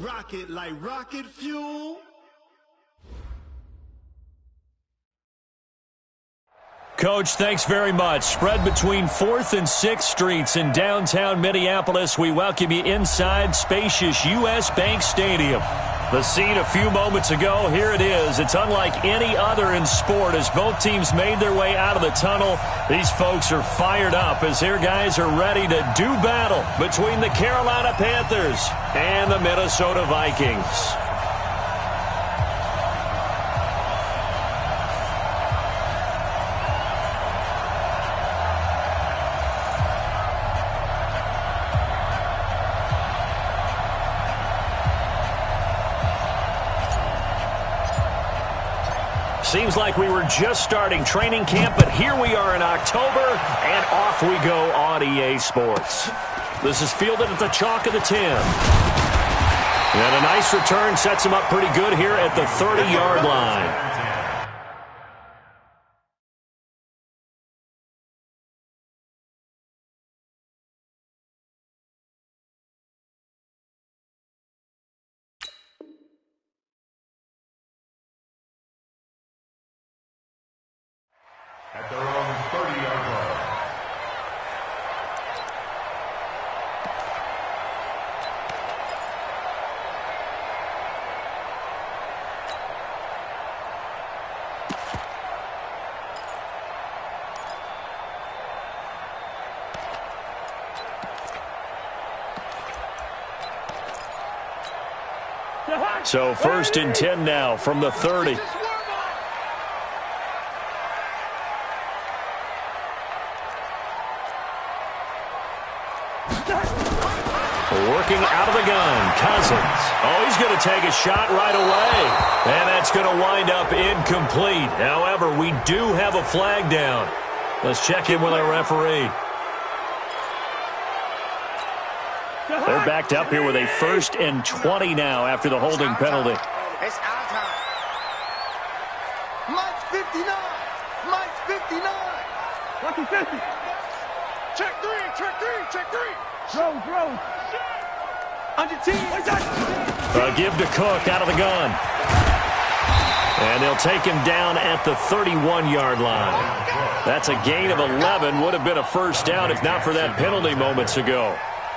rocket like rocket fuel. Coach, thanks very much. Spread between 4th and 6th Streets in downtown Minneapolis. We welcome you inside spacious U.S. Bank Stadium. The scene a few moments ago, here it is. It's unlike any other in sport as both teams made their way out of the tunnel. These folks are fired up as their guys are ready to do battle between the Carolina Panthers and the Minnesota Vikings. Seems like we were just starting training camp, but here we are in October, and off we go on EA Sports. This is fielded at the chalk of the 10. And a nice return sets him up pretty good here at the 30-yard line. At their own 30-yard line. So 1st and 10 now from the 30. Working out of the gun, Cousins. Oh, he's going to take a shot right away. And that's going to wind up incomplete. However, we do have a flag down. Let's check in with our referee. They're backed up here with a 1st and 20 now after the holding penalty. It's our time. Mike's 59. Mike's 59. Lucky 50. Check three, check three, check three. Throw. Under team. Give to Cook out of the gun. And they'll take him down at the 31-yard line. That's a gain of 11. Would have been a first down if not for that penalty moments ago.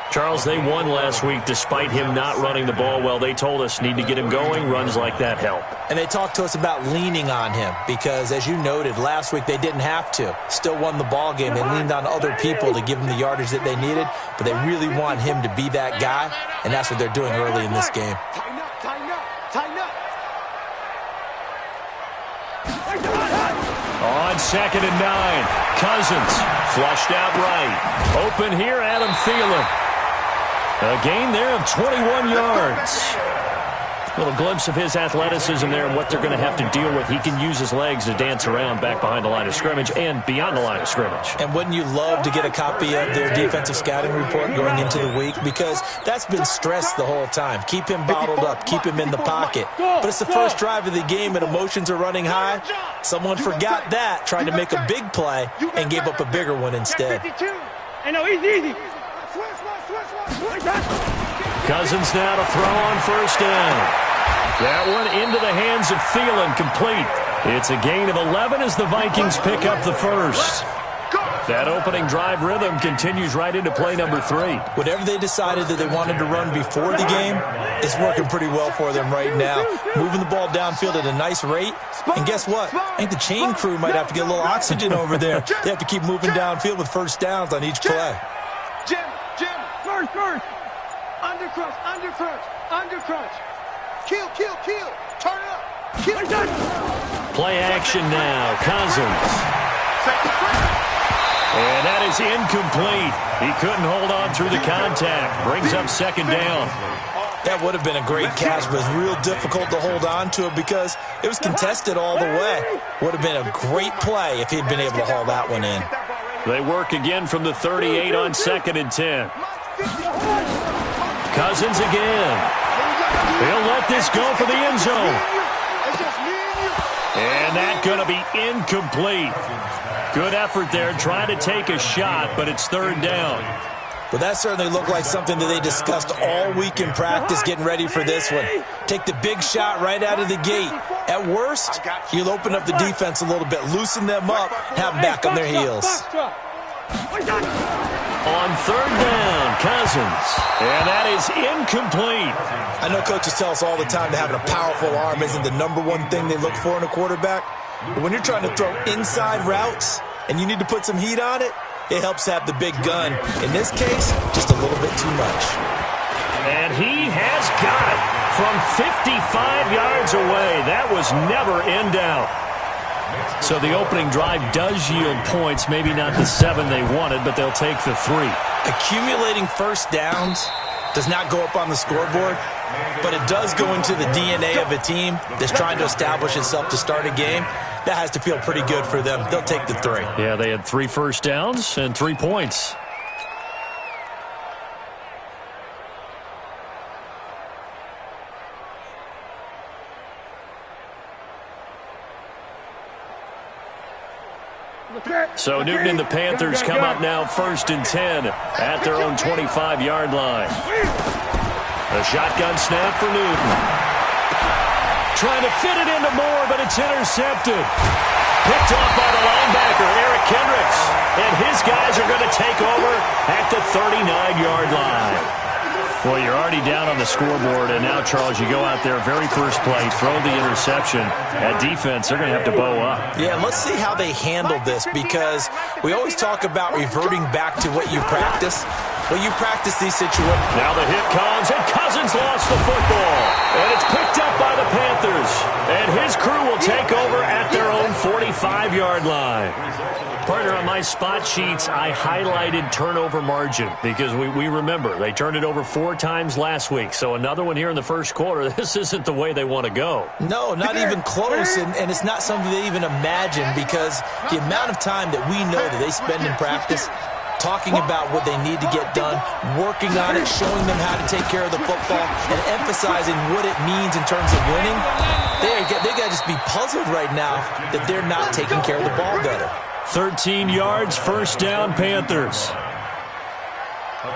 Charles, they won last week despite him not running the ball well. They told us need to get him going. Runs like that help. And they talked to us about leaning on him because, as you noted, last week they didn't have to. Still won the ball game. They leaned on other people to give them the yardage that they needed, but they really want him to be that guy, and that's what they're doing early in this game. Tighten up, tighten up, tighten up. On 2nd and 9, Cousins flushed out right. Open here, Adam Thielen. A gain there of 21 yards. A little glimpse of his athleticism there and what they're going to have to deal with. He can use his legs to dance around back behind the line of scrimmage and beyond the line of scrimmage. And wouldn't you love to get a copy of their defensive scouting report going into the week? Because that's been stressed the whole time. Keep him bottled up. Keep him in the pocket. But it's the first drive of the game and emotions are running high. Someone forgot that, tried to make a big play, and gave up a bigger one instead. I know, easy. Cousins now to throw on 1st down. That one into the hands of Thielen, complete. It's a gain of 11 as the Vikings pick up the first. That opening drive rhythm continues right into play number 3. Whatever they decided that they wanted to run before the game, it's working pretty well for them right now. Moving the ball downfield at a nice rate. And guess what? I think the chain crew might have to get a little oxygen over there. They have to keep moving downfield with first downs on each play. Jim. First. Under crunch. Kill. Turn it up. Kill. Play action now. Cousins. And that is incomplete. He couldn't hold on through the contact. Brings up 2nd down. That would have been a great catch, but it's real difficult to hold on to it because it was contested all the way. Would have been a great play if he'd been able to haul that one in. They work again from the 38 on 2nd and 10. Cousins again. He'll let this go for the end zone. And that's going to be incomplete. Good effort there, trying to take a shot, but it's 3rd down. But that certainly looked like something that they discussed all week in practice getting ready for this one. Take the big shot right out of the gate. At worst, you'll open up the defense a little bit, loosen them up, have them back on their heels. On third down, Cousins. And that is incomplete. I know coaches tell us all the time that having a powerful arm isn't the number one thing they look for in a quarterback. But when you're trying to throw inside routes and you need to put some heat on it, it helps have the big gun. In this case, just a little bit too much. And he has got it from 55 yards away. That was never in doubt. So the opening drive does yield points, maybe not the 7 they wanted, but they'll take the 3. Accumulating first downs does not go up on the scoreboard, but it does go into the DNA of a team that's trying to establish itself to start a game. That has to feel pretty good for them. They'll take the 3. Yeah, they had 3 first downs and 3 points. So Newton and the Panthers come up now 1st and 10 at their own 25-yard line. A shotgun snap for Newton. Trying to fit it into Moore, but it's intercepted. Picked off by the linebacker, Eric Kendricks. And his guys are going to take over at the 39-yard line. Well, you're already down on the scoreboard, and now, Charles, you go out there, very first play, throw the interception. At defense, they're going to have to bow up. Yeah, let's see how they handle this, because we always talk about reverting back to what you practice. Well, you practice these situations. Now the hit comes, and Cousins lost the football. And it's picked up by the Panthers. And his crew will take over at their own 45-yard line. Partner, on my spot sheets, I highlighted turnover margin because we remember they turned it over 4 times last week. So another one here in the first quarter. This isn't the way they want to go. No, not even close, and it's not something they even imagine, because the amount of time that we know that they spend in practice talking about what they need to get done, working on it, showing them how to take care of the football, and emphasizing what it means in terms of winning, they got to just be puzzled right now that they're not taking care of the ball better. 13 yards, first down, Panthers.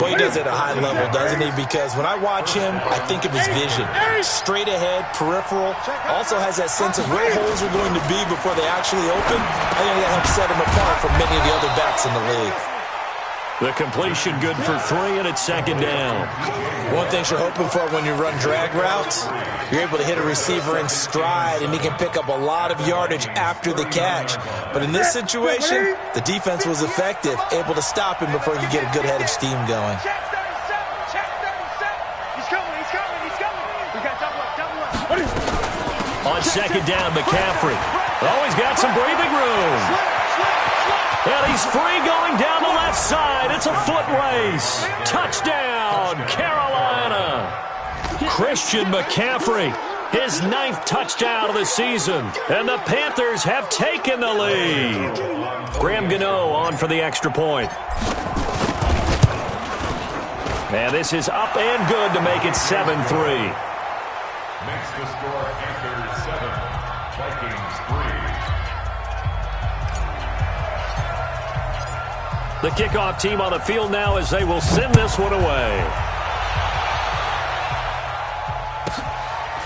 Boy, he does it at a high level, doesn't he? Because when I watch him, I think of his vision. Straight ahead, peripheral. Also has that sense of where holes are going to be before they actually open. I think that helps set him apart from many of the other backs in the league. The completion good for 3, and it's 2nd down. One thing you're hoping for when you run drag routes, you're able to hit a receiver in stride, and he can pick up a lot of yardage after the catch. But in this situation, the defense was effective, able to stop him before you get a good head of steam going. Check 37. He's coming. We got double up. On 2nd down, McCaffrey. Oh, he's got some breathing room. And he's free going down the left side. It's a foot race. Touchdown, Carolina. Christian McCaffrey, his 9th touchdown of the season. And the Panthers have taken the lead. Graham Gano on for the extra point. And this is up and good to make it 7-3. Makes the score Panthers 7, Vikings 3. The kickoff team on the field now as they will send this one away.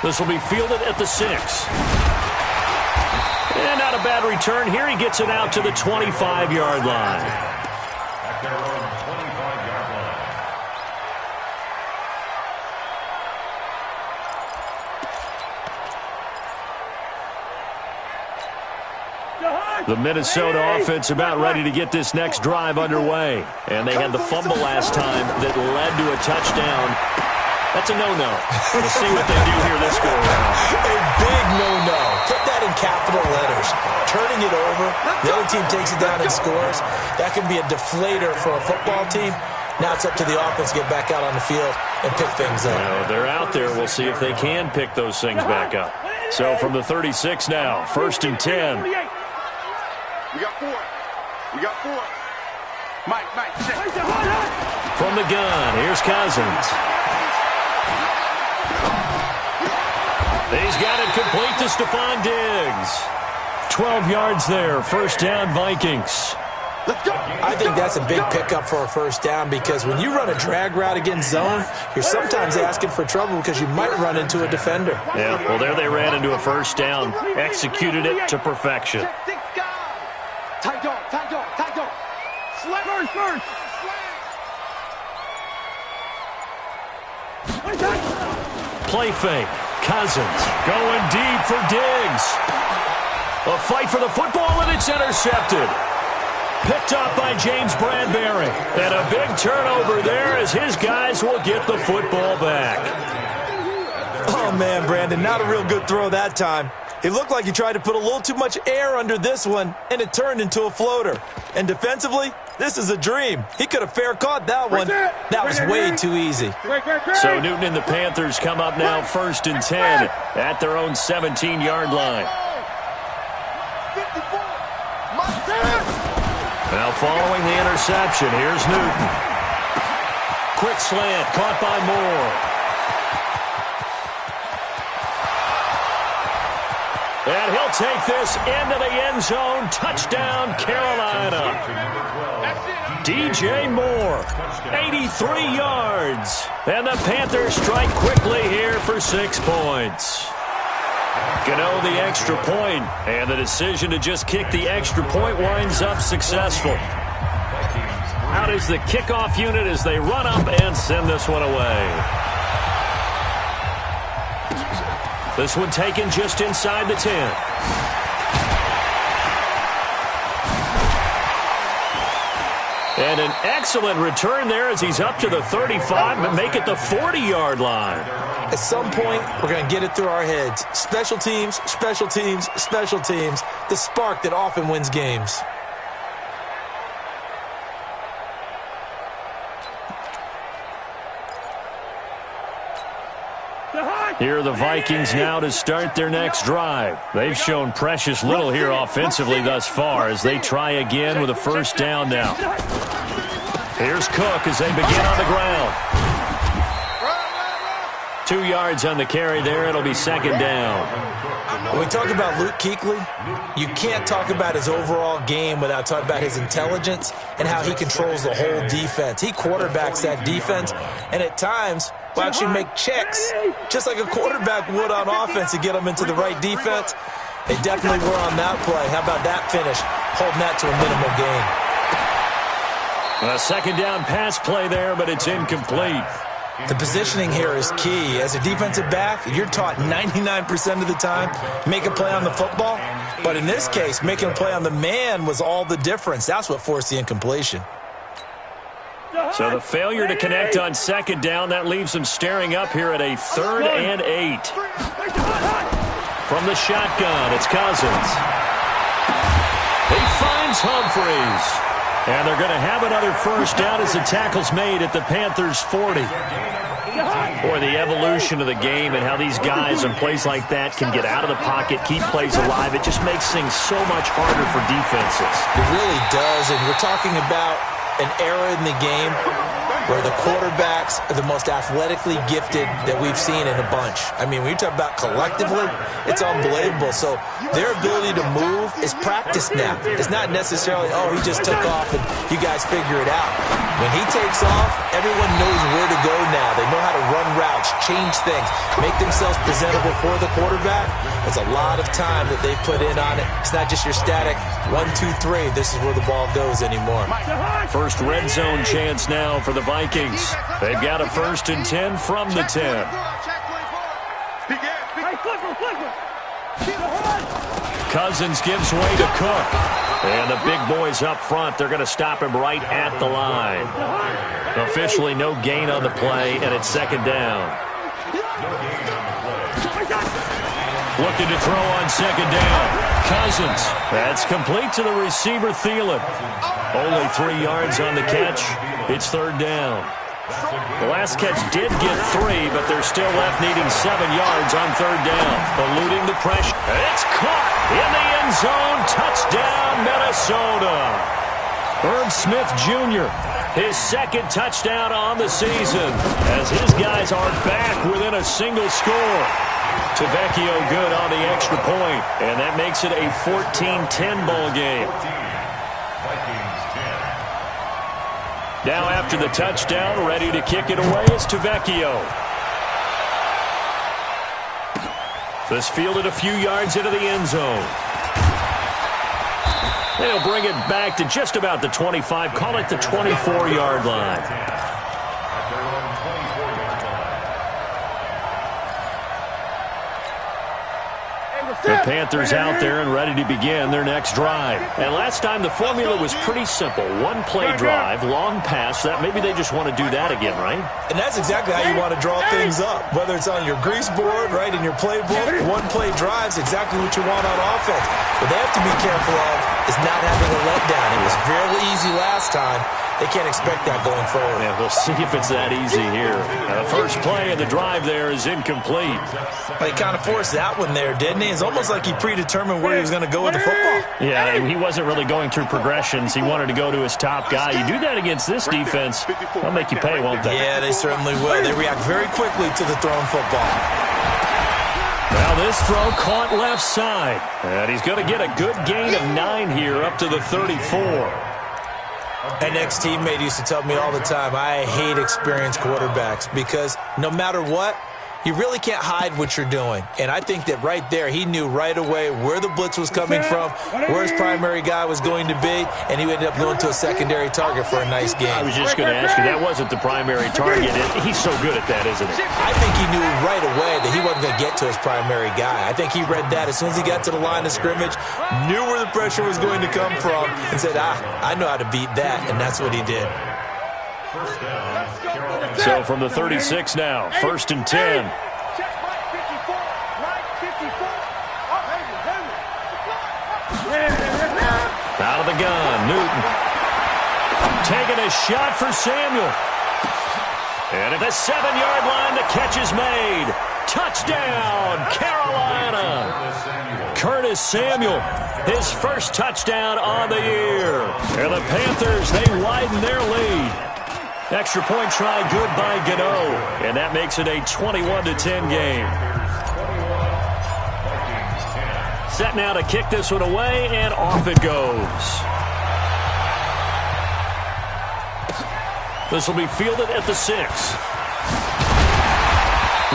This will be fielded at the 6. And not a bad return here. He gets it out to the 25-yard line. At their own 25-yard line. The Minnesota offense about ready to get this next drive underway. And they had the fumble last time that led to a touchdown. That's a no-no. We'll see what they do here this go-around. A big no-no. Put that in capital letters. Turning it over, the other team takes it down and scores. That can be a deflator for a football team. Now it's up to the offense to get back out on the field and pick things up. Well, they're out there. We'll see if they can pick those things back up. So from the 36 now, 1st and 10. We got 4. Mike, check. From the gun, here's Cousins. He's got it complete to Stephon Diggs. 12 yards there, first down Vikings. Let's go. I think that's a big pickup for a first down because when you run a drag route against zone, you're sometimes asking for trouble because you might run into a defender. Yeah, well, there they ran into a first down, executed it to perfection. Tight dog, tight dog, tight dog. First. Play fake. Cousins going deep for Diggs. A fight for the football, and it's intercepted. Picked up by James Bradbury. And a big turnover there as his guys will get the football back. Oh, man, Brandon, not a real good throw that time. It looked like he tried to put a little too much air under this one, and it turned into a floater. And defensively, this is a dream. He could have fair caught that one. That was way too eeasy. So Newton and the Panthers come up now 1st and 10 at their own 17-yard line. Now following the interception, here's Newton. Quick slant, caught by Moore. And he'll take this into the end zone. Touchdown, Carolina. DJ Moore, 83 yards. And the Panthers strike quickly here for 6 points. Gano the extra point, and the decision to just kick the extra point winds up successful. Out is the kickoff unit as they run up and send this one away. This one taken just inside the 10. And an excellent return there as he's up to the 35, but make it the 40-yard line. At some point, we're going to get it through our heads. Special teams, special teams, special teams. The spark that often wins games. Here are the Vikings now to start their next drive. They've shown precious little here offensively thus far as they try again with a first down now. Here's Cook as they begin on the ground. 2 yards on the carry there. It'll be 2nd down. When we talk about Luke Kuechly, you can't talk about his overall game without talking about his intelligence and how he controls the whole defense. He quarterbacks that defense, and at times will actually make checks just like a quarterback would on offense to get them into the right defense. They definitely were on that play. How about that finish? Holding that to a minimal gain. A 2nd down pass play there, but it's incomplete. The positioning here is key. As a defensive back, you're taught 99% of the time, make a play on the football. But in this case, making a play on the man was all the difference. That's what forced the incompletion. So the failure to connect on 2nd down, that leaves them staring up here at a 3rd and 8. From the shotgun, it's Cousins. He finds Humphreys. And they're going to have another first down as the tackle's made at the Panthers' 40. Boy, the evolution of the game and how these guys in plays like that can get out of the pocket, keep plays alive, it just makes things so much harder for defenses. It really does, and we're talking about an era in the game where the quarterbacks are the most athletically gifted that we've seen in a bunch. I mean, when you talk about collectively, it's unbelievable. So their ability to move is practiced now. It's not necessarily, oh, he just took off and you guys figure it out. When he takes off, everyone knows where to go now. They know how to run routes, change things, make themselves presentable for the quarterback. It's a lot of time that they put in on it. It's not just your static 1, 2, 3. This is where the ball goes anymore. First red zone chance now for the Vikings. They've got a 1st and 10 from the 10. Cousins gives way to Cook. And the big boys up front, they're going to stop him right at the line. Officially no gain on the play, and it's 2nd down. Looking to throw on 2nd down. Cousins. That's complete to the receiver, Thielen. Only 3 yards on the catch. It's 3rd down. The last catch did get 3, but they're still left needing 7 yards on 3rd down. Eluding the pressure. It's caught in the end zone. Touchdown, Minnesota. Herb Smith Jr., his 2nd touchdown on the season as his guys are back within a single score. Tavecchio good on the extra point, and that makes it a 14-10 ball game. Now after the touchdown, ready to kick it away is Vecchio. This fielded a few yards into the end zone. They'll bring it back to just about the 25, call it the 24-yard line. The Panthers out there and ready to begin their next drive. And last time the formula was pretty simple. One play drive, long pass. That maybe they just want to do that again, right? And that's exactly how you want to draw things up. Whether it's on your grease board, right, in your playbook, one play drive is exactly what you want on offense. What they have to be careful of is not having a letdown. It was fairly easy last time. They can't expect that going forward. Yeah, we'll see if it's that easy here. The first play of the drive there is incomplete. But he kind of forced that one there, didn't he? It's almost like he predetermined where he was going to go with the football. Yeah, he wasn't really going through progressions. He wanted to go to his top guy. You do that against this defense, they'll make you pay, won't they? Yeah, they certainly will. They react very quickly to the thrown football. Well, this throw caught left side. And he's going to get a good gain of 9 here up to the 34. An ex-teammate used to tell me all the time, I hate experienced quarterbacks because no matter what, you really can't hide what you're doing. And I think that right there, he knew right away where the blitz was coming from, where his primary guy was going to be, and he ended up going to a secondary target for a nice game. I was just going to ask you, that wasn't the primary target. He's so good at that, isn't he? I think he knew right away that he wasn't going to get to his primary guy. I think he read that as soon as he got to the line of scrimmage, knew where the pressure was going to come from, and said, I know how to beat that, and that's what he did. So from the 36 now, 1st and 10. Out of the gun, Newton. Taking a shot for Samuel. And at the 7-yard line, the catch is made. Touchdown, Carolina. Curtis Samuel, his first touchdown on the year. And the Panthers, they widen their lead. Extra point try good by Gano. And that makes it a 21-10 game. Set now to kick this one away, and off it goes. This will be fielded at the 6.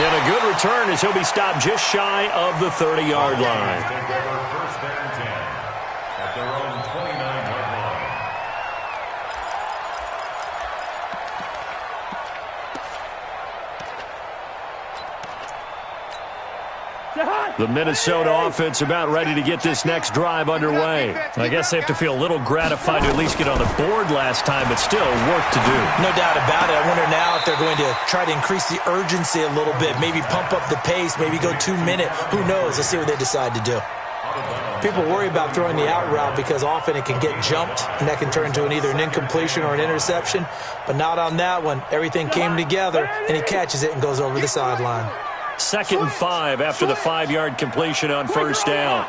And a good return as he'll be stopped just shy of the 30-yard line. First and 10 at their own 29-yard line. The Minnesota offense about ready to get this next drive underway. I guess they have to feel a little gratified to at least get on the board last time, but still work to do. No doubt about it. I wonder now if they're going to try to increase the urgency a little bit, maybe pump up the pace, maybe go 2-minute. Who knows? Let's see what they decide to do. People worry about throwing the out route because often it can get jumped, and that can turn into either an incompletion or an interception. But not on that one. Everything came together, and he catches it and goes over the sideline. 2nd and 5 after the 5-yard completion on first down.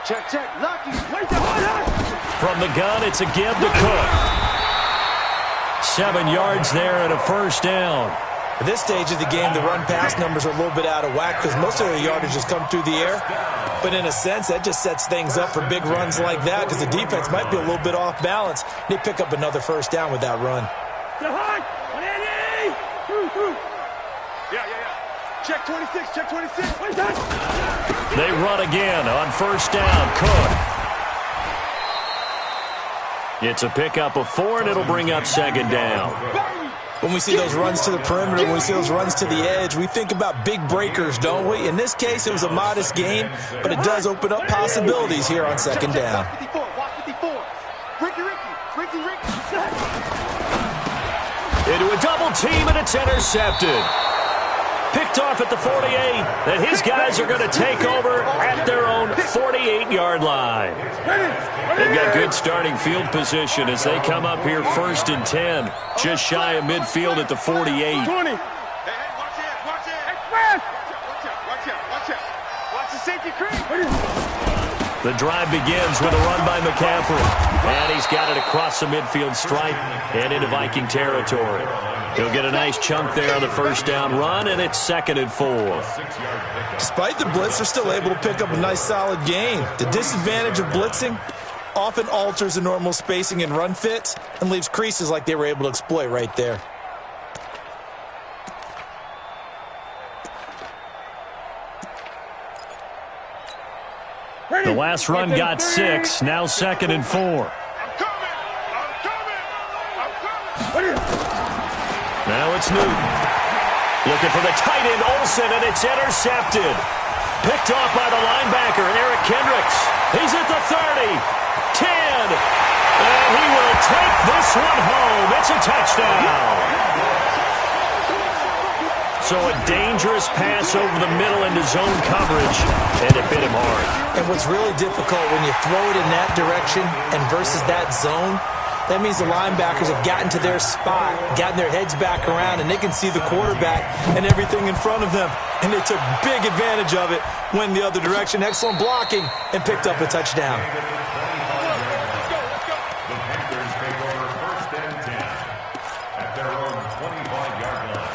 Check, check, lucky. From the gun, it's a give to Cook. 7 yards there and a first down. At this stage of the game, the run-pass numbers are a little bit out of whack because most of the yardage has come through the air. But in a sense, that just sets things up for big runs like that because the defense might be a little bit off balance. They pick up another first down with that run. Yeah. Check 26, check 26. They run again on first down. Cook. It's a pickup of 4, and it'll bring up 2nd down. When we see those runs to the perimeter, when we see those runs to the edge, we think about big breakers, don't we? In this case, it was a modest gain, but it does open up possibilities here on 2nd down. Into a double team, and it's intercepted. Picked off at the 48, and his guys are going to take over at their own 48-yard line. They've got good starting field position as they come up here 1st and 10, just shy of midfield at the 48. 20. Hey, watch it. Watch the safety creep. The drive begins with a run by McCaffrey. And he's got it across the midfield stripe and into Viking territory. He'll get a nice chunk there on the first down run, and it's 2nd and 4. Despite the blitz, they're still able to pick up a nice solid gain. The disadvantage of blitzing often alters the normal spacing and run fits and leaves creases like they were able to exploit right there. The last run got 6, now 2nd and 4. Now it's Newton. Looking for the tight end, Olsen, and it's intercepted. Picked off by the linebacker, Eric Kendricks. He's at the 30, 10, and he will take this one home. It's a touchdown. So a dangerous pass over the middle into zone coverage, and it bit him hard. And what's really difficult when you throw it in that direction and versus that zone, that means the linebackers have gotten to their spot, gotten their heads back around, and they can see the quarterback and everything in front of them. And they took big advantage of it, went the other direction, excellent blocking, and picked up a touchdown. The Panthers take over 1st and 10 at their own 25-yard line.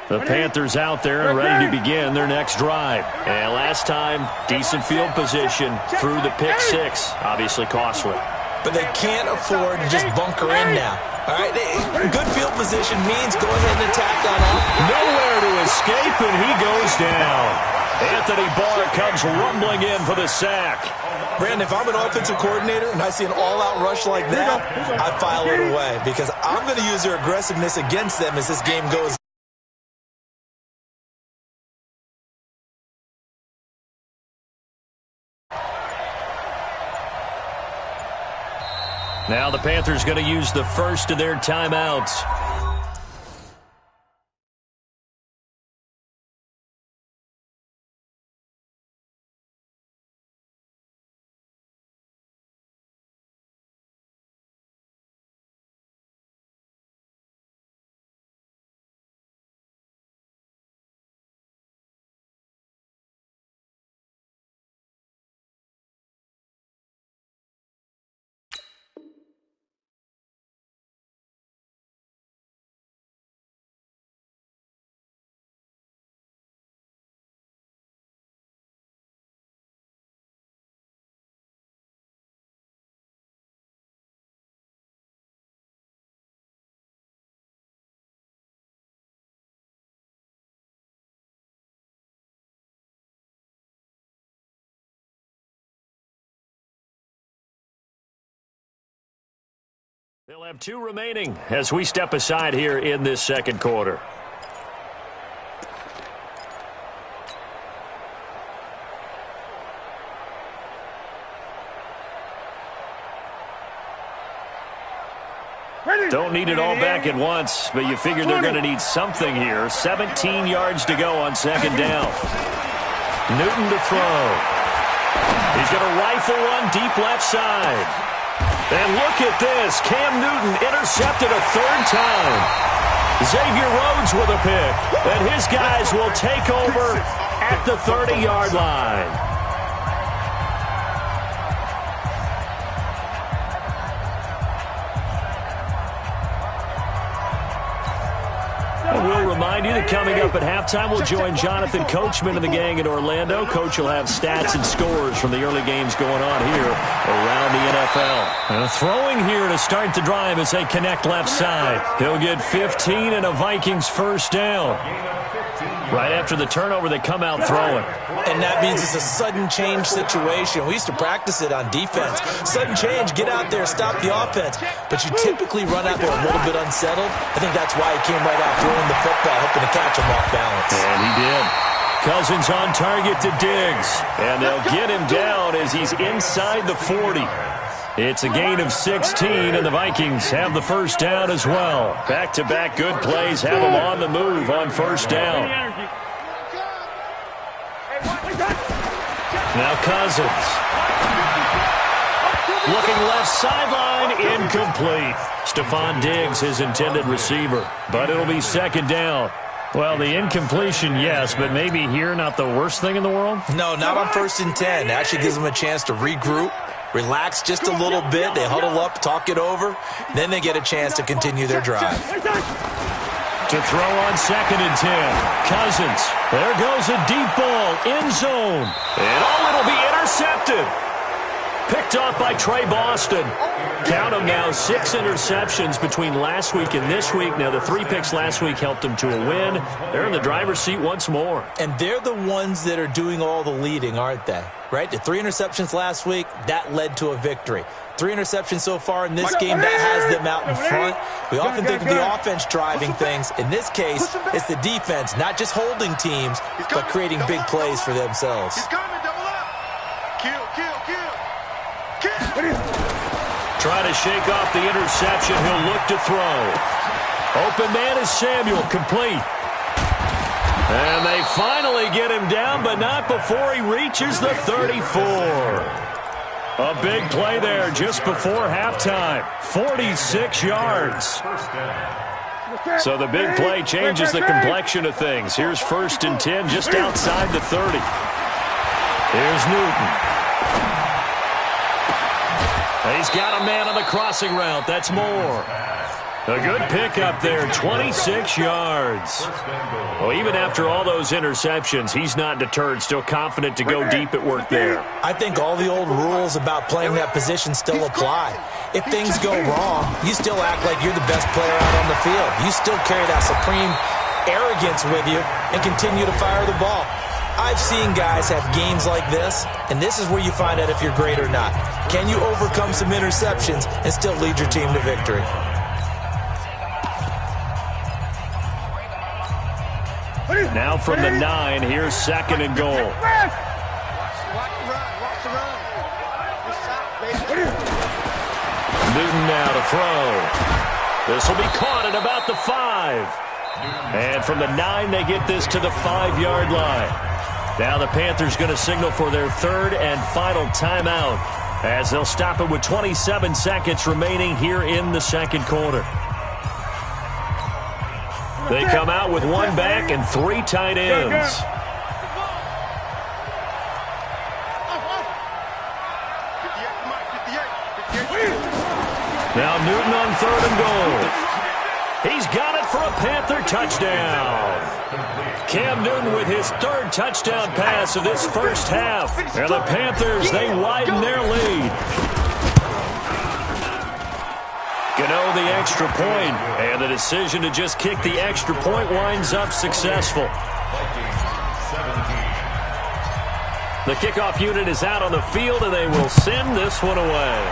The Panthers out there and ready to begin their next drive. And last time, decent field position through the pick 6. Obviously costly. But they can't afford to just bunker in now. All right, good field position means go ahead and attack on offense. Nowhere to escape, and he goes down. Anthony Barr comes rumbling in for the sack. Brandon, if I'm an offensive coordinator and I see an all-out rush like that, I file it away because I'm going to use their aggressiveness against them as this game goes. Now the Panthers going to use the first of their timeouts. They'll have 2 remaining as we step aside here in this second quarter. Don't need it all back at once, but you figure they're going to need something here. 17 yards to go on 2nd down. Newton to throw. He's going to rifle one deep left side. And look at this. Cam Newton intercepted a 3rd time. Xavier Rhodes with a pick. And his guys will take over at the 30-yard line. We'll remind you that coming up at halftime, we'll join Jonathan Coachman and the gang in Orlando. Coach will have stats and scores from the early games going on here around the NFL. And throwing here to start the drive as they connect left side. He'll get 15 and a Vikings first down. Right after the turnover, they come out throwing. And that means it's a sudden change situation. We used to practice it on defense. Sudden change, get out there, stop the offense. But you typically run out there a little bit unsettled. I think that's why he came right out throwing the football, hoping to catch him off balance. And he did. Cousins on target to Diggs. And they'll get him down as he's inside the 40. It's a gain of 16, and the Vikings have the first down as well. Back-to-back good plays have them on the move on first down. Now Cousins. Looking left sideline, incomplete. Stephon Diggs, his intended receiver, but it'll be second down. Well, the incompletion, yes, but maybe here not the worst thing in the world? No, not on 1st and 10. It actually gives them a chance to regroup, relax just a little bit. They huddle up, talk it over. Then they get a chance to continue their drive. To throw on 2nd and 10. Cousins. There goes a deep ball. End zone. And it'll be intercepted. Picked off by Trey Boston. Count them now, 6 interceptions between last week and this week. Now, the 3 picks last week helped them to a win. They're in the driver's seat once more. And they're the ones that are doing all the leading, aren't they? Right? The 3 interceptions last week, that led to a victory. 3 interceptions so far in this game, that has them out in front. We often think of the offense driving things. In this case, it's the defense, not just holding teams, but creating big plays for themselves. He's coming, double up. Kill. Trying to shake off the interception. He'll look to throw. Open man is Samuel, complete. And they finally get him down, but not before he reaches the 34. A big play there just before halftime. 46 yards. So the big play changes the complexion of things. Here's 1st and 10 just outside the 30. Here's Newton. He's got a man on the crossing route. That's Moore. A good pickup there, 26 yards. Well, even after all those interceptions, he's not deterred, still confident to go deep at work there. I think all the old rules about playing that position still apply. If things go wrong, you still act like you're the best player out on the field. You still carry that supreme arrogance with you and continue to fire the ball. I've seen guys have games like this, and this is where you find out if you're great or not. Can you overcome some interceptions and still lead your team to victory? Now from the 9, here's 2nd and goal. Newton now to throw. This will be caught at about the 5. And from the 9, they get this to the 5-yard line. Now the Panthers going to signal for their 3rd and final timeout as they'll stop it with 27 seconds remaining here in the 2nd quarter. They come out with 1 back and 3 tight ends. Now Newton on 3rd and goal. He's got it for a Panther touchdown. Cam Newton with his 3rd touchdown pass of this first half. And the Panthers, they widen their lead. Gano the extra point, and the decision to just kick the extra point winds up successful. The kickoff unit is out on the field, and they will send this one away.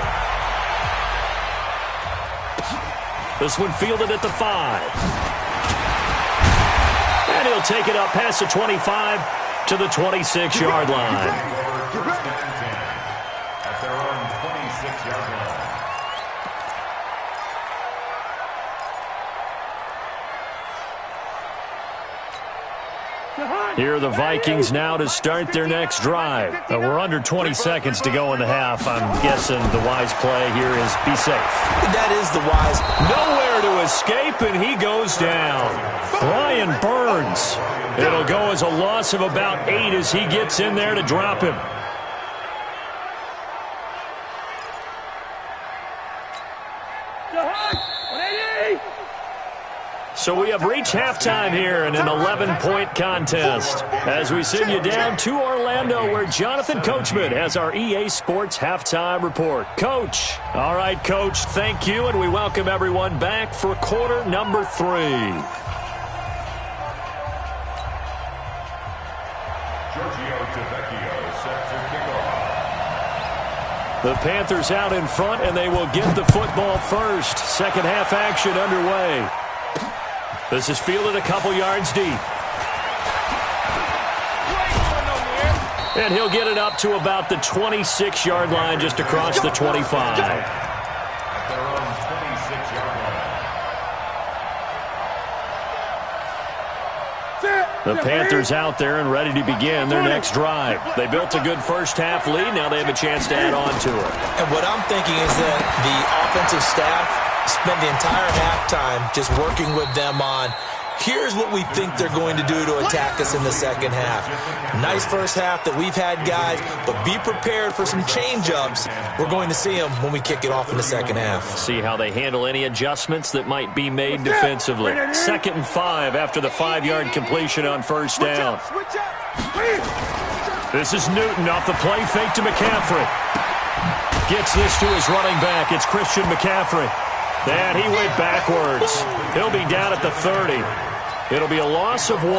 This one fielded at the 5. And he'll take it up past the 25 to the 26-yard line. At their own 26-yard line. Here are the Vikings now to start their next drive. We're under 20 seconds to go in the half. I'm guessing the wise play here is be safe. That is the wise. Nowhere to escape, and he goes down. Brian Burns. It'll go as a loss of about 8 as he gets in there to drop him. So we have reached halftime here in an 11-point contest as we send you down to Orlando where Jonathan Coachman has our EA Sports Halftime Report. Coach. All right, Coach, thank you, and we welcome everyone back for quarter number 3. The Panthers out in front, and they will get the football first. Second half action underway. This is fielded a couple yards deep. And he'll get it up to about the 26-yard line, just across the 25. At their own 26-yard line. The Panthers out there and ready to begin their next drive. They built a good first-half lead. Now they have a chance to add on to it. And what I'm thinking is that the offensive staff spent the entire halftime just working with them on, here's what we think they're going to do to attack us in the second half. Nice first half that we've had, guys, but be prepared for some change-ups. We're going to see them when we kick it off in the second half. See how they handle any adjustments that might be made defensively. 2nd and 5 after the 5-yard completion on first down. This is Newton off the play fake to McCaffrey. Gets this to his running back. It's Christian McCaffrey. And he went backwards. He'll be down at the 30. It'll be a loss of 1.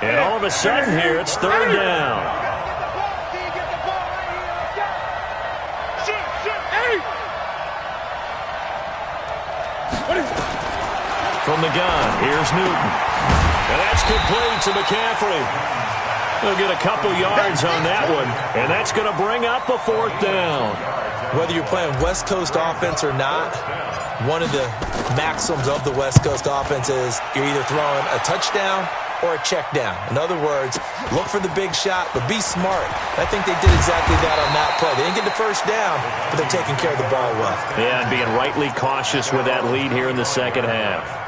And all of a sudden here, it's 3rd down. From the gun, here's Newton. And that's complete to McCaffrey. He'll get a couple yards on that one. And that's going to bring up a 4th down. Whether you're playing West Coast offense or not, one of the maxims of the West Coast offense is you're either throwing a touchdown or a check down. In other words, look for the big shot, but be smart. I think they did exactly that on that play. They didn't get the first down, but they're taking care of the ball well. Yeah, and being rightly cautious with that lead here in the second half.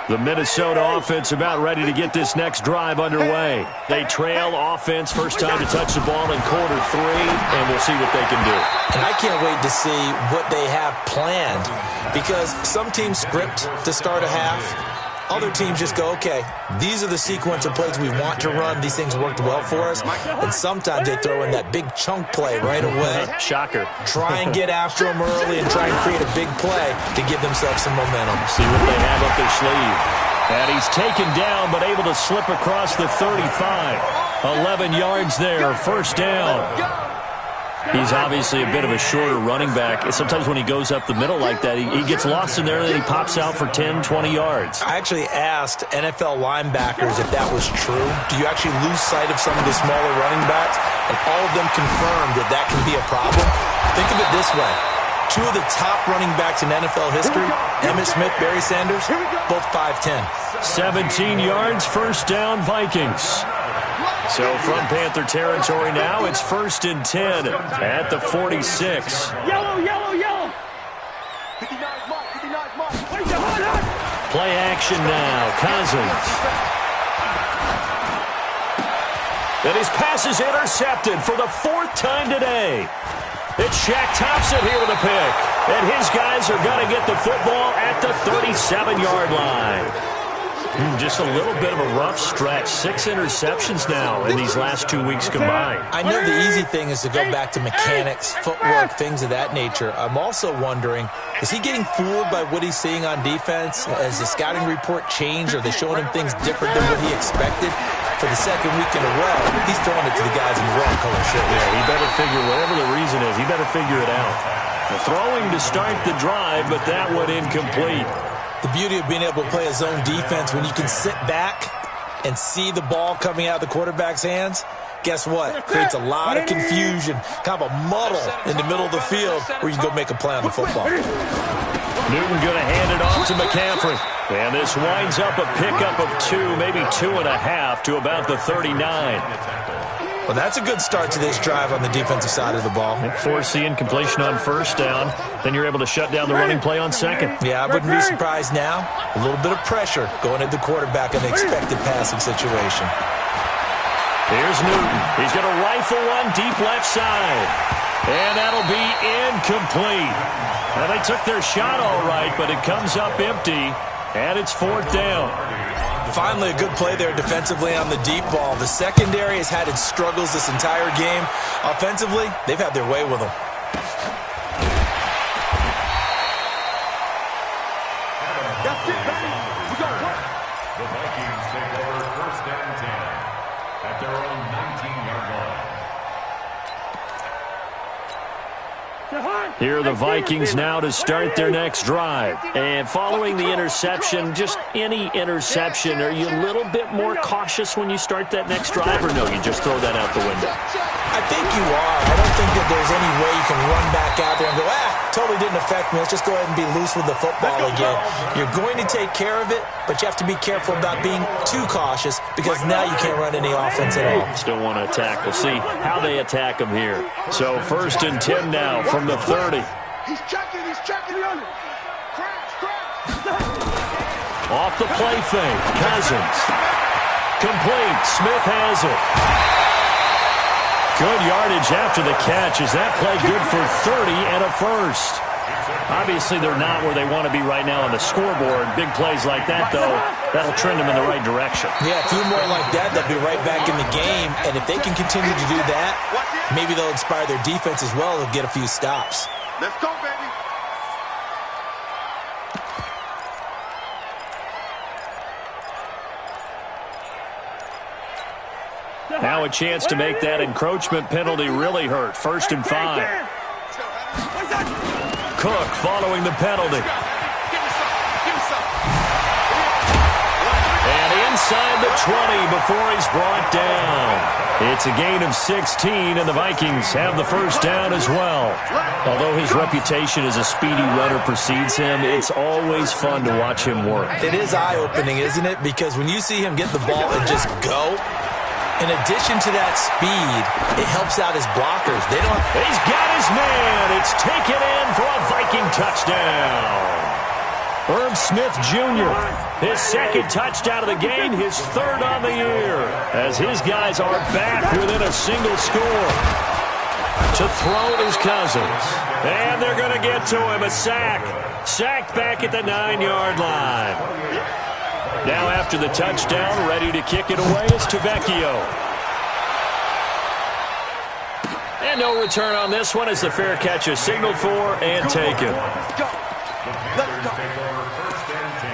The Minnesota offense about ready to get this next drive underway. They trail offense, first time to touch the ball in quarter 3, and we'll see what they can do. And I can't wait to see what they have planned, because some teams script to start a half. Other teams just go, okay, these are the sequence of plays we want to run. These things worked well for us. And sometimes they throw in that big chunk play right away. Shocker. Try and get after them early and try and create a big play to give themselves some momentum. See what they have up their sleeve. And he's taken down, but able to slip across the 35. 11 yards there, first down. He's obviously a bit of a shorter running back. Sometimes when he goes up the middle like that, he gets lost in there and then he pops out for 10, 20 yards. I actually asked NFL linebackers if that was true. Do you actually lose sight of some of the smaller running backs? And all of them confirmed that that can be a problem. Think of it this way. 2 of the top running backs in NFL history, Emmitt Smith, Barry Sanders, both 5'10". 17 yards, first down, Vikings. So from Panther territory now, it's 1st and 10 at the 46. Yellow. Play action now, Cousins. And his pass is intercepted for the 4th time today. It's Shaq Thompson here with a pick. And his guys are going to get the football at the 37-yard line. Just a little bit of a rough stretch. 6 interceptions now in these last 2 weeks combined. I know the easy thing is to go back to mechanics, footwork, things of that nature. I'm also wondering, is he getting fooled by what he's seeing on defense? Has the scouting report changed? Are they showing him things different than what he expected? For the 2nd week in a row, he's throwing it to the guys in the wrong color shirt. Yeah, he better figure, whatever the reason is, he better figure it out. Throwing to start the drive, but that one incomplete. The beauty of being able to play a zone defense, when you can sit back and see the ball coming out of the quarterback's hands, guess what? It creates a lot of confusion, kind of a muddle in the middle of the field where you can go make a play on the football. Newton going to hand it off to McCaffrey. And this winds up a pickup of 2, maybe 2.5 to about the 39. Well, that's a good start to this drive on the defensive side of the ball. Force the incompletion on first down. Then you're able to shut down the running play on second. Yeah, I wouldn't be surprised now. A little bit of pressure going at the quarterback in the expected passing situation. Here's Newton. He's going to rifle one deep left side. And that'll be incomplete. Now, they took their shot all right, but it comes up empty. And it's 4th down. Finally, a good play there defensively on the deep ball. The secondary has had its struggles this entire game. Offensively, they've had their way with them. That's it, baby. We got work. The Vikings take over 1st and 10 at their own 19-yard line. Here are the Vikings now to start their next drive. And following the interception, just any interception, are you a little bit more cautious when you start that next drive, or no, you just throw that out the window? I think you are. I don't think that there's any way you can run back out there and go, totally didn't affect me. Let's just go ahead and be loose with the football again. You're going to take care of it, but you have to be careful about being too cautious because now you can't run any offense at all. Still want to attack. We'll see how they attack him here. So 1st and 10 now from the 30. He's checking the under. Crash. Off the play fake. Cousins. Complete. Smith has it. Good yardage after the catch. Is that play good for 30 and a first? Obviously, they're not where they want to be right now on the scoreboard. Big plays like that, though, that'll trend them in the right direction. Yeah, a few more like that, they'll be right back in the game. And if they can continue to do that, maybe they'll inspire their defense as well and get a few stops. Let's go, baby. Now a chance to make that encroachment penalty really hurt. 1st and 5. Cook following the penalty. And inside the 20 before he's brought down. It's a gain of 16, and the Vikings have the first down as well. Although his reputation as a speedy runner precedes him, it's always fun to watch him work. It is eye-opening, isn't it? Because when you see him get the ball and just go, in addition to that speed, it helps out his blockers. He's got his man. It's taken in for a Viking touchdown. Herb Smith Jr., his 2nd touchdown of the game, his 3rd on the year, as his guys are back within a single score. To throw is Cousins. And they're going to get to him. A sack. Sacked back at the 9-yard line. Now after the touchdown, ready to kick it away is Tavecchio. And no return on this one as the fair catch is signaled for and taken. Panthers take over 1st and 10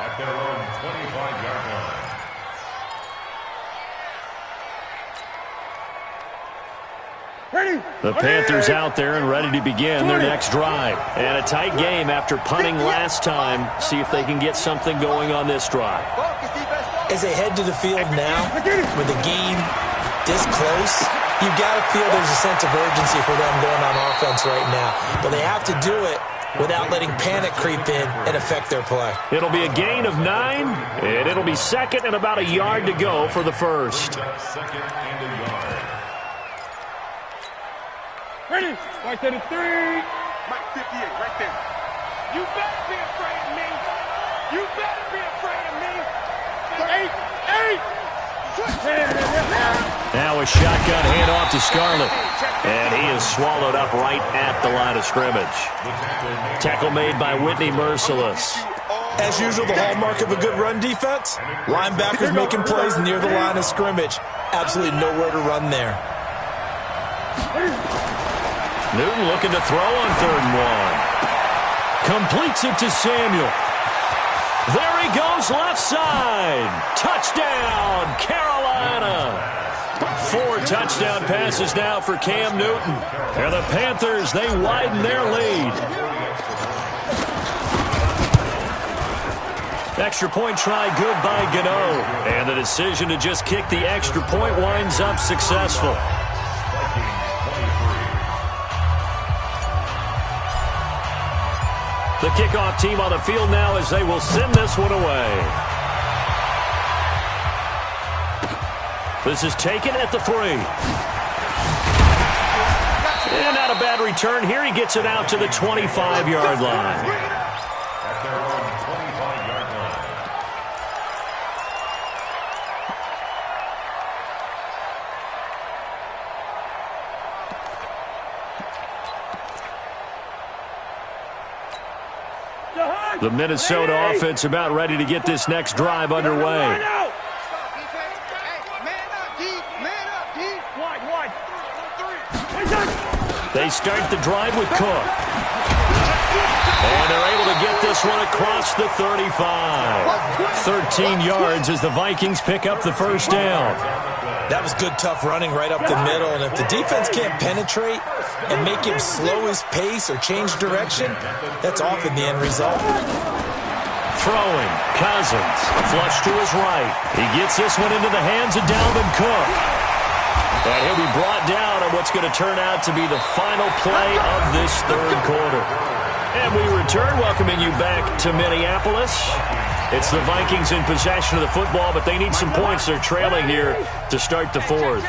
at their own 25-yard line. The Panthers out there and ready to begin their next drive. And a tight game after punting last time. See if they can get something going on this drive. as they head to the field now, with the game this close, you've got to feel there's a sense of urgency for them going on offense right now. But they have to do it without letting panic creep in and affect their play. It'll be a gain of 9, and it'll be second and about a yard to go for the first. Second and a yard. Ready? Right to the 3. Mike 58, right there. You better be afraid of me. You better be afraid of me. 8. Now a shotgun handoff to Scarlett. And he is swallowed up right at the line of scrimmage. Tackle made by Whitney Merciless. As usual, the hallmark of a good run defense, linebackers making plays near the line of scrimmage. Absolutely nowhere to run there. Newton looking to throw on 3rd and 1. Completes it to Samuel. There he goes, left side. Touchdown, Carolina. 4 touchdown passes now for Cam Newton. And the Panthers, they widen their lead. Extra point try good by Gano. And the decision to just kick the extra point winds up successful. The kickoff team on the field now as they will send this one away. This is taken at the 3. And not a bad return here. He gets it out to the 25-yard line. At their own 25-yard line. The Minnesota offense about ready to get this next drive underway. They start the drive with Cook. And they're able to get this one across the 35. 13 yards as the Vikings pick up the first down. That was good, tough running right up the middle. And if the defense can't penetrate and make him slow his pace or change direction, that's often the end result. Throwing, Cousins, flush to his right. He gets this one into the hands of Dalvin Cook. And he'll be brought what's going to turn out to be the final play of this third quarter. And we return, welcoming you back to Minneapolis. It's the Vikings in possession of the football, but they need some points. They're trailing here to start the fourth.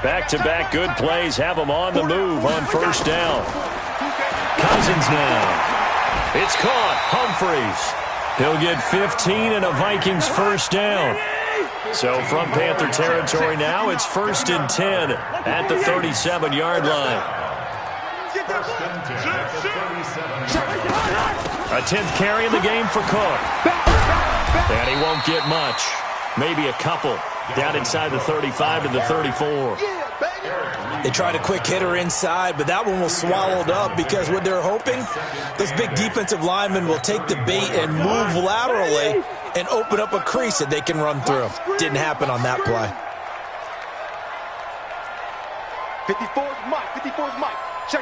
Back-to-back good plays have them on the move on first down. Cousins now. It's caught. Humphries. He'll get 15 and a Vikings first down. So from Panther territory now, it's 1st and 10 at the 37-yard line. A 10th carry in the game for Cook. And he won't get much. Maybe a couple. Down inside the 35 to the 34. They tried a quick hitter inside, but that one was swallowed up because what they're hoping, those big defensive linemen will take the bait and move laterally and open up a crease that they can run through. Didn't happen on that play. 54's Mike. 54's Mike. Check.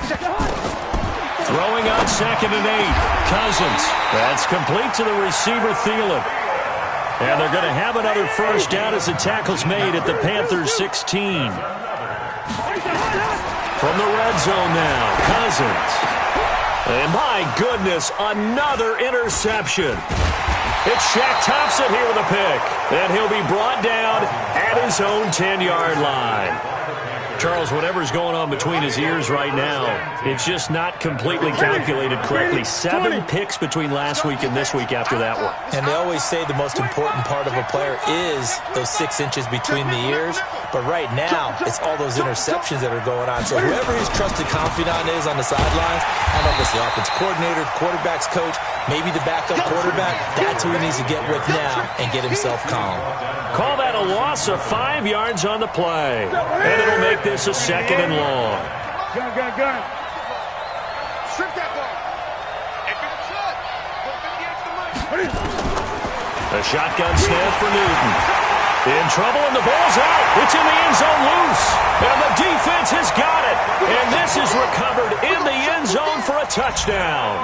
Throwing on 2nd and 8. Cousins. That's complete to the receiver, Thielen. And they're going to have another first down as the tackle's made at the Panthers 16. From the red zone now, Cousins. And my goodness, another interception. It's Shaq Thompson here with a pick. And he'll be brought down at his own 10-yard line. Charles, whatever's going on between his ears right now, it's just not completely calculated correctly. 7 picks between last week and this week after that one. And they always say the most important part of a player is those 6 inches between the ears. But right now, it's all those interceptions that are going on. So whoever his trusted confidant is on the sidelines, I don't know if it's the offense coordinator, the quarterback's coach, maybe the backup quarterback, that's who he needs to get with now and get himself calm. Call that a loss of 5 yards on the play. And it'll make this a 2nd and long. Gun. Strip that ball. If it's shot, go 50 extra money. A shotgun snap for Newton. In trouble, and the ball's out. It's in the end zone loose. And the defense has got it. And this is recovered in the end zone for a touchdown.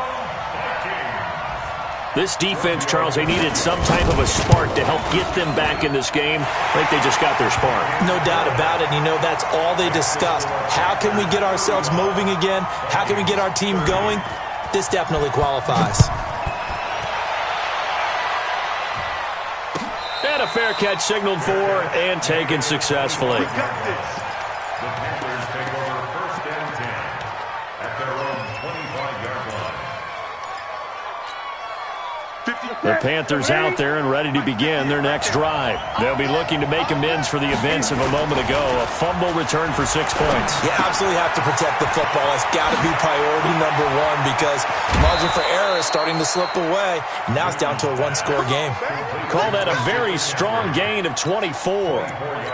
This defense, Charles, they needed some type of a spark to help get them back in this game. I think they just got their spark. No doubt about it. You know, that's all they discussed. How can we get ourselves moving again? How can we get our team going? This definitely qualifies. And a fair catch signaled for and taken successfully. The Panthers take over 1st and 10 at their own 25-yard line. The Panthers out there and ready to begin their next drive. They'll be looking to make amends for the events of a moment ago. A fumble return for 6 points. You absolutely have to protect the football. That's got to be priority number 1 because margin for error is starting to slip away. Now it's down to a 1-score game. Call that a very strong gain of 24.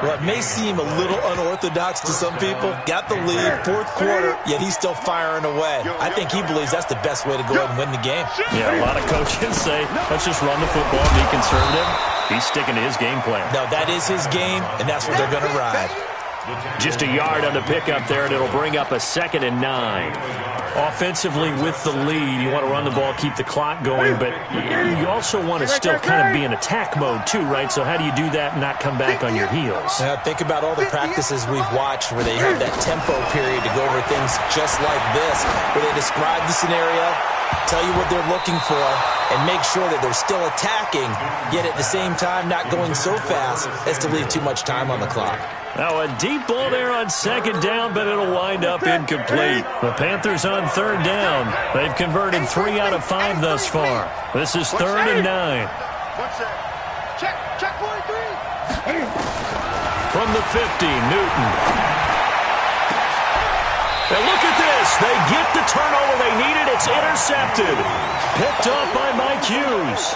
Well, it may seem a little unorthodox to some people. Got the lead, 4th quarter, yet he's still firing away. I think he believes that's the best way to go ahead and win the game. Yeah, a lot of coaches say, let's just run the football and be conservative. He's sticking to his game plan. No, that is his game, and that's what they're going to ride. Just a yard on the pickup there, and it'll bring up a 2nd and 9. Offensively with the lead, you want to run the ball, keep the clock going, but you also want to still kind of be in attack mode too, right? So how do you do that and not come back on your heels? Think about all the practices we've watched where they have that tempo period to go over things just like this, where they describe the scenario, tell you what they're looking for, and make sure that they're still attacking, yet at the same time not going so fast as to leave too much time on the clock. Now a deep ball there on 2nd down, but it'll wind up incomplete. The Panthers on 3rd down. They've converted 3 out of 5 thus far. This is 3rd and 9. Check 43. From the 50, Newton. And look at this. They get the turnover they needed. It's intercepted. Picked off by Mike Hughes.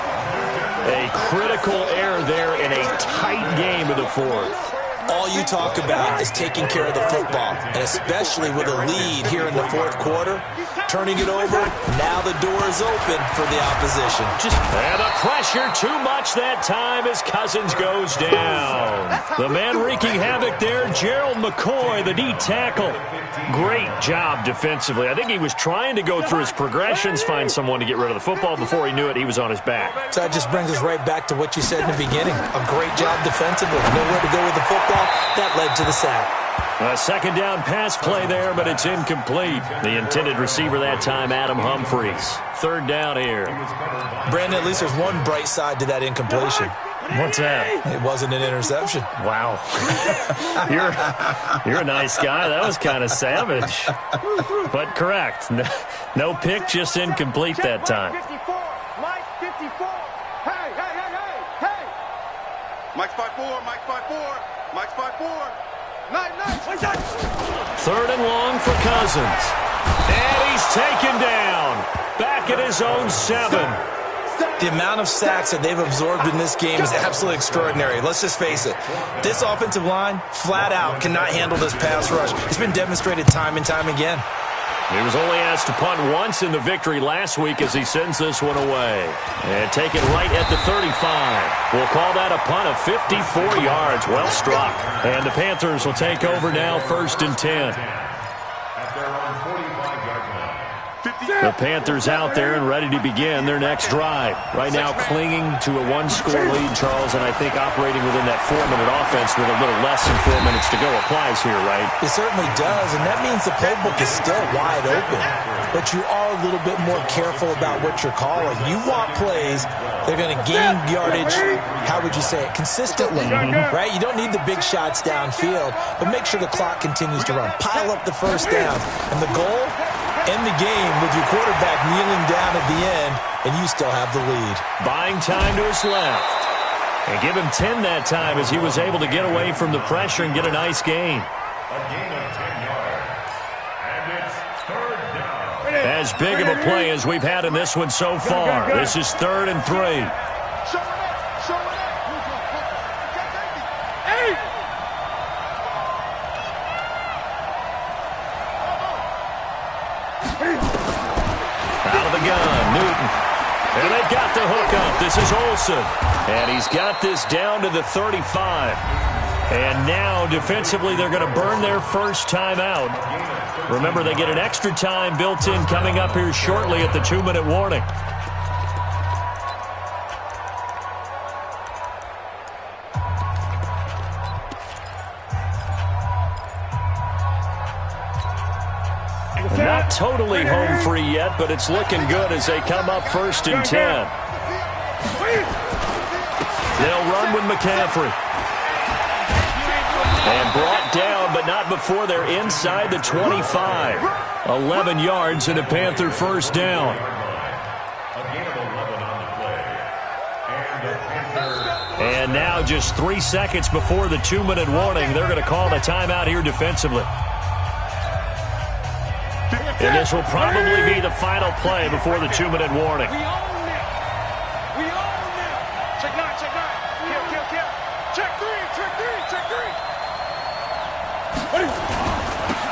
A critical error there in a tight game of the 4th. All you talk about is taking care of the football, and especially with a lead here in the 4th quarter, turning it over, now the door is open for the opposition. And the pressure too much that time as Cousins goes down. The man wreaking havoc there, Gerald McCoy, the D tackle. Great job defensively. I think he was trying to go through his progressions, find someone to get rid of the football. Before he knew it, he was on his back. So that just brings us right back to what you said in the beginning. A great job defensively. Nowhere to go with the football. That led to the sack. A second down pass play there, but it's incomplete. The intended receiver that time, Adam Humphries. Third down here. Brandon, at least there's one bright side to that incompletion. What's that? It wasn't an interception. Wow. You're a nice guy. That was kind of savage. But correct. No pick, just incomplete that time. 54. Mike 54. Hey, hey, hey, hey, hey. Mike's 5'4", Mike's 5'4", Mike's 5'4". Nice. Third and long for Cousins. And he's taken down. Back at his own 7. The amount of sacks that they've absorbed in this game is absolutely extraordinary. Let's just face it. This offensive line, flat out, cannot handle this pass rush. It's been demonstrated time and time again. He was only asked to punt once in the victory last week as he sends this one away. And taken right at the 35. We'll call that a punt of 54 yards. Well struck. And the Panthers will take over now, 1st and 10. At their own 45-yard line. The Panthers out there and ready to begin their next drive. Right now clinging to a 1-score lead, Charles, and I think operating within that 4-minute offense with a little less than 4 minutes to go applies here, right? It certainly does, and that means the playbook is still wide open. But you are a little bit more careful about what you're calling. You want plays that are going to gain yardage, how would you say it, consistently, right? You don't need the big shots downfield, but make sure the clock continues to run. Pile up the first down, and the goal, end the game with your quarterback kneeling down at the end, and you still have the lead. Buying time to his left. And give him 10 that time as he was able to get away from the pressure and get a nice gain. A gain of 10 yards. And it's third down. As big of a play as we've had in this one so far. This is 3rd and 3. Out of the gun, Newton. And they've got the hookup. This is Olsen. And he's got this down to the 35. And now, defensively, they're going to burn their first time out. Remember, they get an extra time built in coming up here shortly at the 2-minute warning. Not totally home free yet, but it's looking good as they come up 1st and 10. They'll run with McCaffrey. And brought down, but not before they're inside the 25. 11 yards and a Panther first down. A gain of 11 on the play. And the Panthers. And now just 3 seconds before the 2-minute warning, they're going to call a timeout here defensively. And this will probably be the final play before the 2-minute warning. We own them. We own them. Check 9, check 9. Kill. Check 3.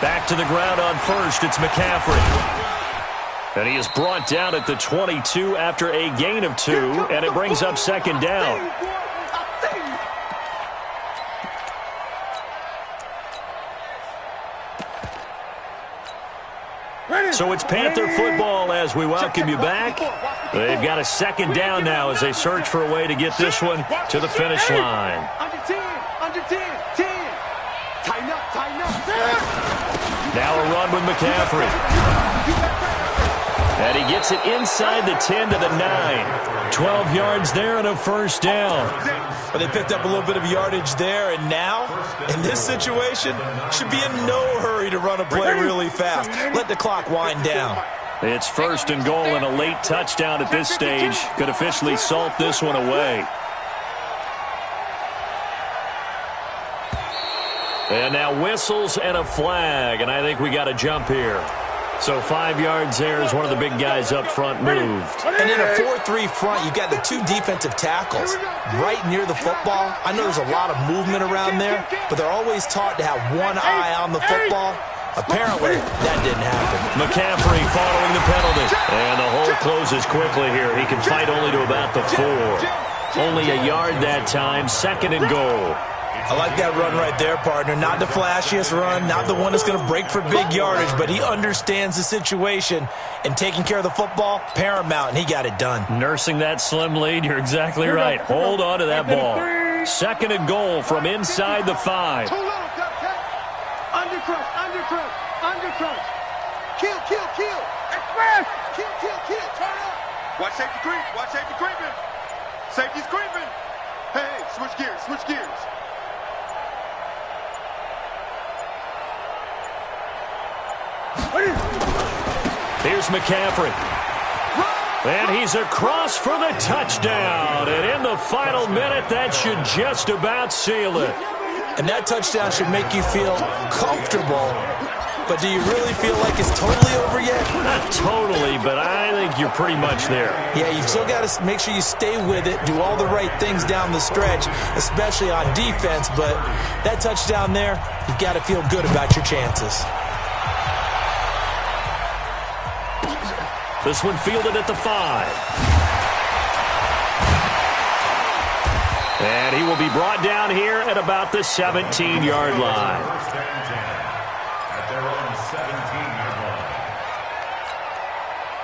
Back to the ground on first. It's McCaffrey. And he is brought down at the 22 after a gain of 2, and it brings up 2nd down. So it's Panther football as we welcome you back. They've got a 2nd down now as they search for a way to get this one to the finish line. Under 10. Tighten up. Now a run with McCaffrey. And he gets it inside the 10 to the 9. 12 yards there and a first down. But they picked up a little bit of yardage there, and now, in this situation, should be in no hurry to run a play really fast. Let the clock wind down. It's 1st and goal, and a late touchdown at this stage could officially salt this one away. And now whistles and a flag, and I think we got a jump here. So 5 yards there as one of the big guys up front moved. And in a 4-3 front, you've got the 2 defensive tackles right near the football. I know there's a lot of movement around there, but they're always taught to have one eye on the football. Apparently, that didn't happen. McCaffrey following the penalty. And the hole closes quickly here. He can fight only to about the 4. Only a yard that time, 2nd and goal. I like that run right there, partner. Not the flashiest run, not the one that's going to break for big yardage, but he understands the situation, and taking care of the football, paramount, and he got it done. Nursing that slim lead, you're exactly right. Hold on to that ball. 2nd and goal from inside the 5. Undercrunch. Undercrunch. Kill, kill, kill. Express. Kill, kill, kill. Turn up. Watch safety creep. Watch safety creeping. Safety's creeping. Hey, switch gears. Switch gears. Here's McCaffrey. And he's across for the touchdown. And in the final minute, that should just about seal it. And that touchdown should make you feel comfortable. But do you really feel like it's totally over yet? Not totally, but I think you're pretty much there. Yeah, you've still got to make sure you stay with it, do all the right things down the stretch, especially on defense. But that touchdown there, you've got to feel good about your chances. This one fielded at the 5. And he will be brought down here at about the 17-yard line. First and 10 at their own 17-yard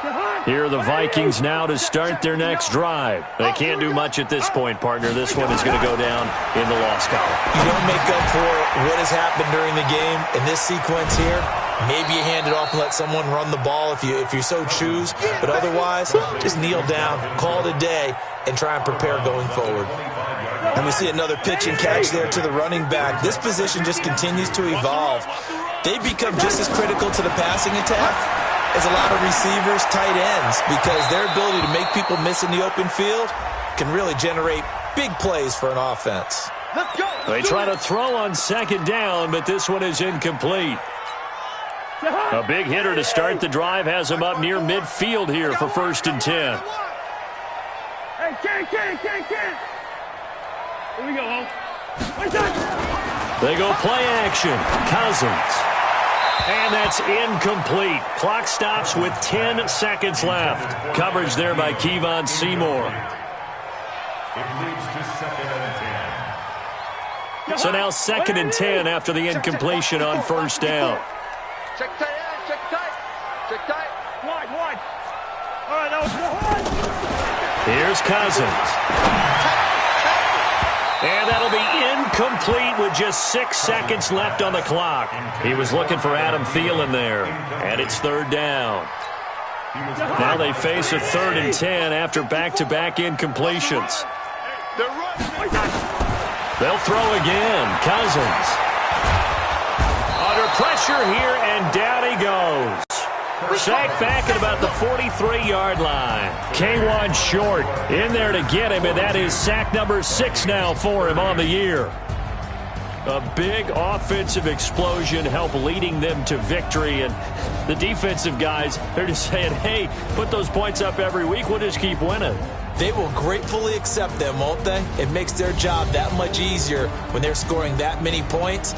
line. Here are the Vikings now to start their next drive. They can't do much at this point, partner. This one is going to go down in the loss column. You don't make up for what has happened during the game in this sequence here. Maybe you hand it off and let someone run the ball if you so choose. But otherwise, just kneel down, call it a day, and try and prepare going forward. And we see another pitch and catch there to the running back. This position just continues to evolve. They become just as critical to the passing attack as a lot of receivers, tight ends, because their ability to make people miss in the open field can really generate big plays for an offense. They try to throw on second down, but this one is incomplete. A big hitter to start the drive has him up near midfield here for 1st and 10. Hey, Ken. Here we go, Ho. They go play action. Cousins. And that's incomplete. Clock stops with 10 seconds left. Coverage there by Kevon Seymour. It leads to 2nd and 10. So now 2nd and 10 after the incompletion on 1st down. Check tight end. Check tight. Check tight. Wide. All right, that was good. Here's Cousins. And that'll be incomplete with just 6 seconds left on the clock. He was looking for Adam Thielen there. And it's 3rd down. Now they face a 3rd and 10 after back-to-back incompletions. They'll throw again. Cousins. Under pressure here, and down he goes. Sacked back at about the 43-yard line. K1 short in there to get him, and that is sack number 6 now for him on the year. A big offensive explosion helped leading them to victory, and the defensive guys, they're just saying, hey, put those points up every week, we'll just keep winning. They will gratefully accept them, won't they? It makes their job that much easier when they're scoring that many points.